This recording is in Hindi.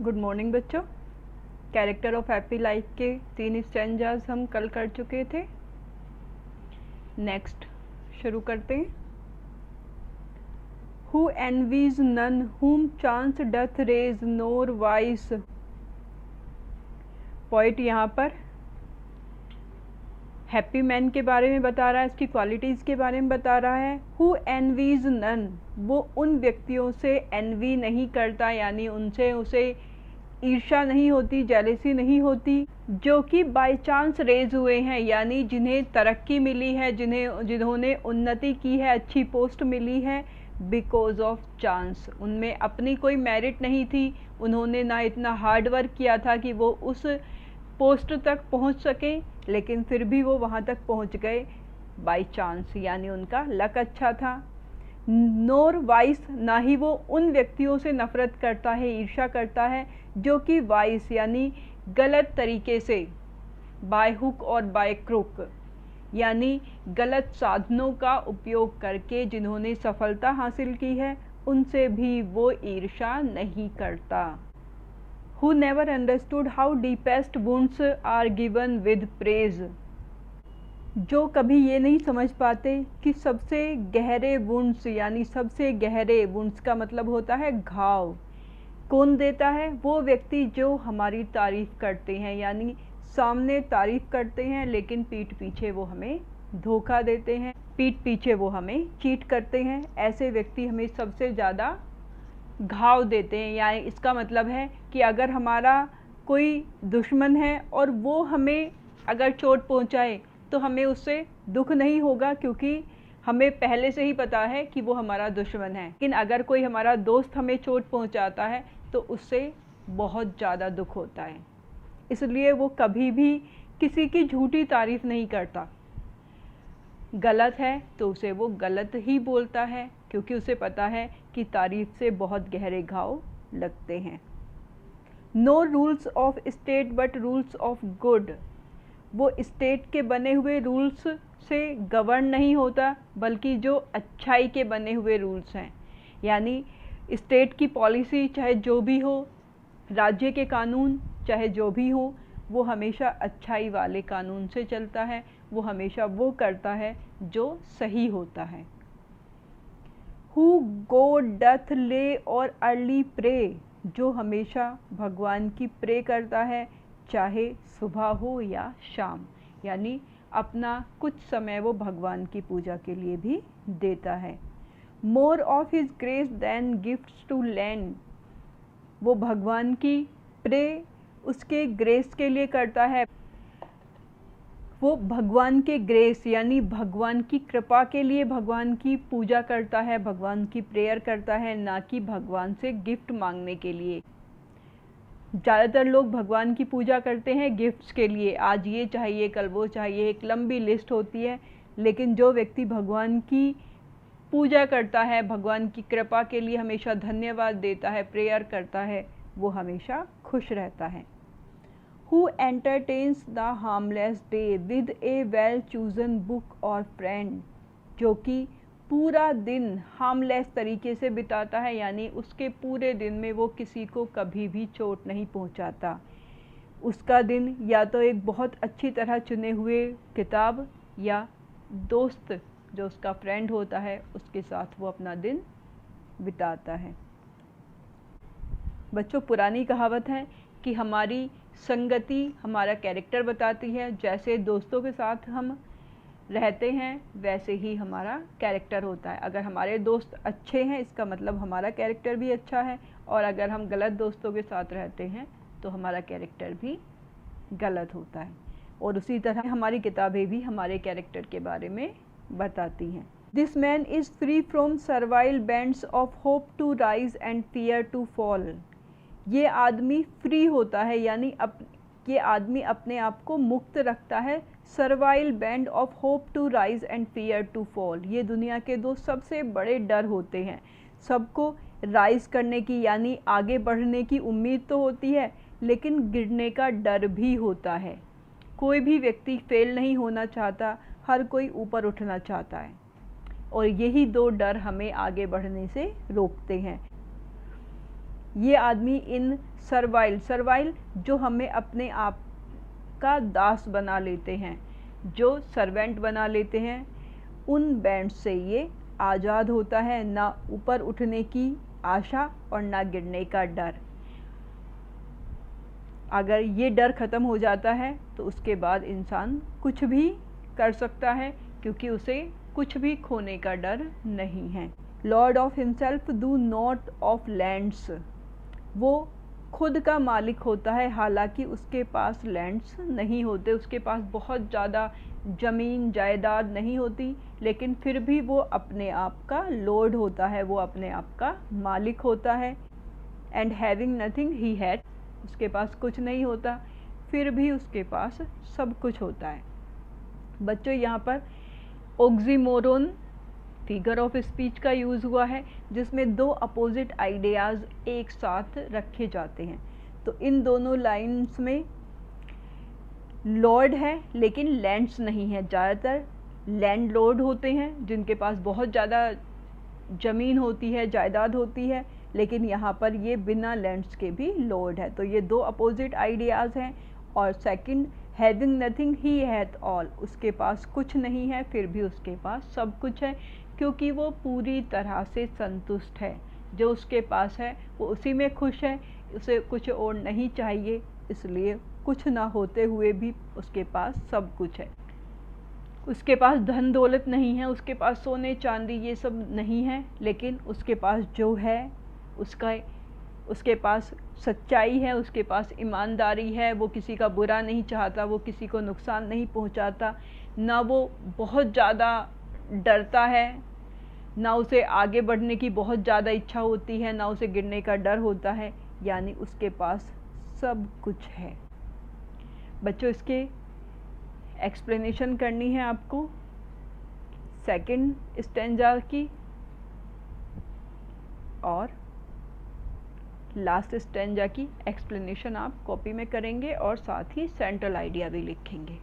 गुड मॉर्निंग बच्चों। कैरेक्टर ऑफ हैप्पी लाइफ के 3 स्टैंजास हम कल कर चुके थे। नेक्स्ट शुरू करते हैं। Who envies none whom chance doth raise nor vice. Poet यहाँ पर हैप्पी मैन के बारे में बता रहा है, इसकी क्वालिटीज़ के बारे में बता रहा है। हु एनवीज नन, वो उन व्यक्तियों से एनवी नहीं करता, यानी उनसे उसे ईर्ष्या नहीं होती, जेलेसी नहीं होती, जो कि बाय चांस रेज हुए हैं, यानी जिन्हें तरक्की मिली है, जिन्होंने उन्नति की है, अच्छी पोस्ट मिली है बिकॉज ऑफ चांस। उनमें अपनी कोई मेरिट नहीं थी, उन्होंने ना इतना हार्ड वर्क किया था कि वो उस पोस्ट तक पहुंच सके, लेकिन फिर भी वो वहां तक पहुंच गए बाय चांस, यानी उनका लक अच्छा था। नोर वाइस, ना ही वो उन व्यक्तियों से नफरत करता है, ईर्ष्या करता है जो कि वाइस यानी गलत तरीके से, बाय हुक और बाय क्रुक, यानी गलत साधनों का उपयोग करके जिन्होंने सफलता हासिल की है, उनसे भी वो ईर्ष्या नहीं करता। Who never understood how deepest wounds are given with praise, जो कभी ये नहीं समझ पाते कि सबसे गहरे वुंड्स, यानी सबसे गहरे वुंड्स का मतलब होता है घाव, कौन देता है? वो व्यक्ति जो हमारी तारीफ करते हैं, यानी सामने तारीफ करते हैं लेकिन पीठ पीछे वो हमें धोखा देते हैं, पीठ पीछे वो हमें चीट करते हैं। ऐसे व्यक्ति हमें सबसे ज़्यादा घाव देते हैं। यानी इसका मतलब है कि अगर हमारा कोई दुश्मन है और वो हमें अगर चोट पहुंचाए तो हमें उससे दुख नहीं होगा, क्योंकि हमें पहले से ही पता है कि वो हमारा दुश्मन है। लेकिन अगर कोई हमारा दोस्त हमें चोट पहुंचाता है तो उससे बहुत ज़्यादा दुख होता है। इसलिए वो कभी भी किसी की झूठी तारीफ नहीं करता। गलत है तो उसे वो गलत ही बोलता है, क्योंकि उसे पता है कि तारीफ से बहुत गहरे घाव लगते हैं। No rules of state but rules of good, वो स्टेट के बने हुए रूल्स से गवर्न नहीं होता, बल्कि जो अच्छाई के बने हुए रूल्स हैं, यानी स्टेट की पॉलिसी चाहे जो भी हो, राज्य के कानून चाहे जो भी हो, वो हमेशा अच्छाई वाले कानून से चलता है, वो हमेशा वो करता है जो सही होता है। हु गो डथ ले और अर्ली प्रे, जो हमेशा भगवान की प्रे करता है, चाहे सुबह हो या शाम, यानी अपना कुछ समय वो भगवान की पूजा के लिए भी देता है। More of his grace than gifts to lend, वो भगवान की प्रे उसके ग्रेस के लिए करता है, वो भगवान के ग्रेस यानी भगवान की कृपा के लिए भगवान की पूजा करता है, भगवान की प्रेयर करता है, ना कि भगवान से गिफ्ट मांगने के लिए। ज़्यादातर लोग भगवान की पूजा करते हैं गिफ्ट्स के लिए, आज ये चाहिए कल वो चाहिए, एक लंबी लिस्ट होती है। लेकिन जो व्यक्ति भगवान की पूजा करता है, भगवान की कृपा के लिए हमेशा धन्यवाद देता है, प्रेयर करता है, वो हमेशा खुश रहता है। Who entertains the harmless day with a well chosen book or friend, जो कि पूरा दिन हार्मलेस तरीके से बिताता है, यानी उसके पूरे दिन में वो किसी को कभी भी चोट नहीं पहुंचाता। उसका दिन या तो एक बहुत अच्छी तरह चुने हुए किताब या दोस्त जो उसका फ्रेंड होता है उसके साथ वो अपना दिन बिताता है। बच्चों, पुरानी कहावत है कि हमारी संगति हमारा कैरेक्टर बताती है। जैसे दोस्तों के साथ हम रहते हैं वैसे ही हमारा कैरेक्टर होता है। अगर हमारे दोस्त अच्छे हैं इसका मतलब हमारा कैरेक्टर भी अच्छा है, और अगर हम गलत दोस्तों के साथ रहते हैं तो हमारा कैरेक्टर भी गलत होता है। और उसी तरह हमारी किताबें भी हमारे कैरेक्टर के बारे में बताती हैं। This man is free from servile bands of hope to rise and fear to fall, ये आदमी फ्री होता है, यानी ये आदमी अपने आप को मुक्त रखता है servile band of hope to rise and fear to fall. ये दुनिया के दो सबसे बड़े डर होते हैं। सबको राइज करने की यानी आगे बढ़ने की उम्मीद तो होती है, लेकिन गिरने का डर भी होता है। कोई भी व्यक्ति फेल नहीं होना चाहता, हर कोई ऊपर उठना चाहता है, और यही दो डर हमें आगे बढ़ने से रोकते हैं। ये आदमी इन सर्वाइल, सर्वाइल जो हमें अपने आप का दास बना लेते हैं, जो सर्वेंट बना लेते हैं, उन बैंड से ये आज़ाद होता है। ना ऊपर उठने की आशा और ना गिरने का डर। अगर ये डर ख़त्म हो जाता है तो उसके बाद इंसान कुछ भी कर सकता है, क्योंकि उसे कुछ भी खोने का डर नहीं है। Lord of himself do not of lands, वो खुद का मालिक होता है, हालांकि उसके पास लैंड्स नहीं होते, उसके पास बहुत ज़्यादा ज़मीन जायदाद नहीं होती, लेकिन फिर भी वो अपने आप का लॉर्ड होता है, वो अपने आप का मालिक होता है। And having nothing he had, उसके पास कुछ नहीं होता, फिर भी उसके पास सब कुछ होता है। बच्चों, यहाँ पर ऑक्सीमोरोन फिगर ऑफ स्पीच का यूज़ हुआ है, जिसमें दो अपोजिट आइडियाज़ एक साथ रखे जाते हैं। तो इन दोनों लाइन्स में लॉर्ड है लेकिन लैंड्स नहीं है। ज़्यादातर लैंड लॉर्ड होते हैं जिनके पास बहुत ज़्यादा ज़मीन होती है, जायदाद होती है, लेकिन यहाँ पर ये बिना लैंड्स के भी लॉर्ड है। तो ये दो अपोजिट आइडियाज़ हैं। और सेकंड, हैविंग नथिंग ही हैथ ऑल, उसके पास कुछ नहीं है फिर भी उसके पास सब कुछ है, क्योंकि वो पूरी तरह से संतुष्ट है। जो उसके पास है वो उसी में खुश है, उसे कुछ और नहीं चाहिए, इसलिए कुछ ना होते हुए भी उसके पास सब कुछ है। उसके पास धन दौलत नहीं है, उसके पास सोने चांदी ये सब नहीं है, लेकिन उसके पास जो है उसके पास सच्चाई है, उसके पास ईमानदारी है, वो किसी का बुरा नहीं चाहता, वो किसी को नुकसान नहीं पहुंचाता, ना वो बहुत ज़्यादा डरता है, ना उसे आगे बढ़ने की बहुत ज़्यादा इच्छा होती है, ना उसे गिरने का डर होता है, यानी उसके पास सब कुछ है। बच्चों, इसके एक्सप्लेनेशन करनी है आपको सेकंड स्टेंजा की, और लास्ट स्टेंजा की एक्सप्लेनेशन आप कॉपी में करेंगे और साथ ही सेंट्रल आइडिया भी लिखेंगे।